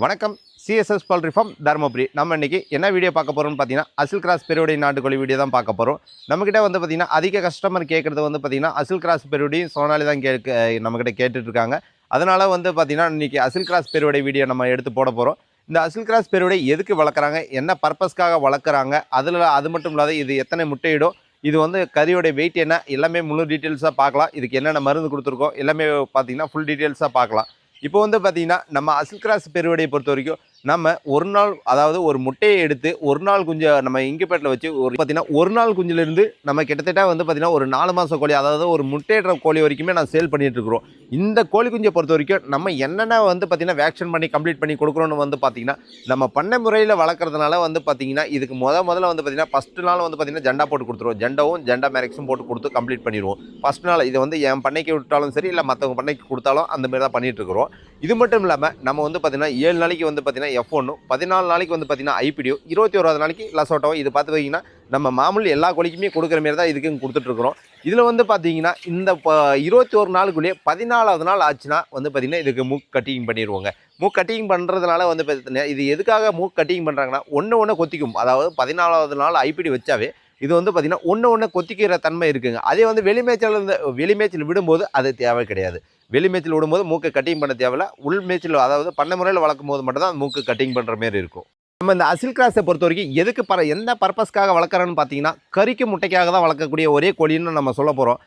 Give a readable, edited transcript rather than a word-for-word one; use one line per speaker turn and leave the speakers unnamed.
வணக்கம். CSS poultry form Dharmapuri. நம்ம இன்றைக்கி என்ன வீடியோ பார்க்க போகிறோம்னு பார்த்தீங்கன்னா, அசில் கிராஸ் பெருவடை நாட்டுக்கோழி வீடியோ தான் பார்க்க போகிறோம். நம்மக்கிட்ட வந்து பார்த்திங்கன்னா, அதிக கஸ்டமர் கேட்குறது வந்து பார்த்திங்கன்னா, அசில் கிராஸ் பெருவடையும் சோனாலி தான் நம்மக்கிட்ட கேட்டுட்ருக்காங்க. அதனால் வந்து பார்த்திங்கன்னா, இன்றைக்கி அசில் கிராஸ் பெருவடை வீடியோ நம்ம எடுத்து போட போகிறோம். இந்த அசில் கிராஸ் பெருவடை எதுக்கு வளர்க்குறாங்க, என்ன பர்பஸ்க்காக வளர்க்குறாங்க, அது மட்டும் இல்லாத இது எத்தனை முட்டையிடும், இது வந்து கறியோடைய வெயிட் என்ன, எல்லாமே முழு டீட்டெயில்ஸாக பார்க்கலாம். இதுக்கு என்னென்ன மருந்து கொடுத்துருக்கோம் எல்லாமே பார்த்திங்கன்னா ஃபுல் டீட்டெயில்ஸாக பார்க்கலாம். இப்போ வந்து பார்த்திங்கன்னா, நம்ம அசில் கிராஸ் பெருவடையை பொறுத்த வரைக்கும் நம்ம ஒரு நாள், அதாவது ஒரு முட்டையை எடுத்து ஒரு நாள் குஞ்சை நம்ம இன்குபேட்டரில் வச்சு பார்த்திங்கன்னா ஒரு நாள் குஞ்சிலிருந்து நம்ம கிட்டத்தட்ட வந்து பார்த்திங்கன்னா ஒரு 4 மாதம் கோழி, அதாவது ஒரு முட்டையிடுற கோழி வரைக்குமே நான் சேல் பண்ணிகிட்ருக்குறோம். இந்த கோழி குஞ்சை பொறுத்த வரைக்கும் நம்ம என்னென்ன வந்து பார்த்திங்கன்னா வேக்சின் பண்ணி கம்ப்ளீட் பண்ணி கொடுக்குறோன்னு வந்து பார்த்திங்கன்னா, நம்ம பண்ணை முறையில் வளர்க்குறதுனால வந்து பார்த்திங்கன்னா இதுக்கு முதல்ல வந்து பார்த்திங்கன்னா ஃபஸ்ட்டு நாள் வந்து பார்த்திங்கன்னா ஜெண்டா போட்டு கொடுத்துருவோம். ஜெண்டாவும் ஜெண்டா மேரிக்ஸும் போட்டு கொடுத்து கம்ப்ளீட் பண்ணிடுவோம். ஃபஸ்ட் நாள் இதை வந்து என் பண்ணைக்கு விட்டாலும் சரி, இல்லை மற்றவங்க பண்ணைக்கு கொடுத்தாலும் அந்த மாதிரி தான் பண்ணிகிட்ருக்குறோம். இது மட்டும் இல்லாமல் நம்ம வந்து பார்த்திங்கன்னா 7 நாளைக்கு வந்து பார்த்திங்கன்னா F1, 14 நாளைக்கு வந்து பார்த்திங்கன்னா ஐபிடியோ, 21வது நாளைக்கு லசோட்டோ. இது பார்த்து வைங்கன்னா நம்ம மாமூல் எல்லா கோழிக்குமே கொடுக்குற மாரி தான் இதுக்கு கொடுத்துட்ருக்குறோம். இதில் வந்து பார்த்திங்கன்னா இந்த 21 நாளுக்குள்ளேயே 14வது நாள் ஆச்சுன்னா வந்து பார்த்திங்கன்னா இதுக்கு மூக் கட்டிங் பண்ணிடுவோங்க. மூக் கட்டிங் பண்ணுறதுனால வந்து பார்த்திங்கன்னா இது எதுக்காக மூக் கட்டிங் பண்ணுறாங்கன்னா, ஒன்று கொத்திக்கும். அதாவது 14வது நாள் ஐபிடி வச்சாவே இது வந்து பார்த்திங்கன்னா ஒன்று கொத்திக்கிற தன்மை இருக்குங்க. அதே வந்து வெளிமேய்ச்சல் விடும்போது அது தேவை கிடையாது. வெளிமேய்ச்சல் விடும்போது மூக்கை கட்டிங் பண்ண தேவையில்ல. உள் மேய்ச்சல், அதாவது பண்ணை முறையில் வளர்க்கும் போது மட்டும் தான் மூக்கு கட்டிங் பண்ணுற மாரி இருக்கும். நம்ம இந்த அசில் கிராஸை பொறுத்த வரைக்கும் எந்த பர்பஸ்க்காக வளர்க்குறோன்னு பார்த்தீங்கன்னா, கறிக்கு முட்டைக்காக தான் வளர்க்கக்கூடிய ஒரே கோழின்னு நம்ம சொல்ல போகிறோம்.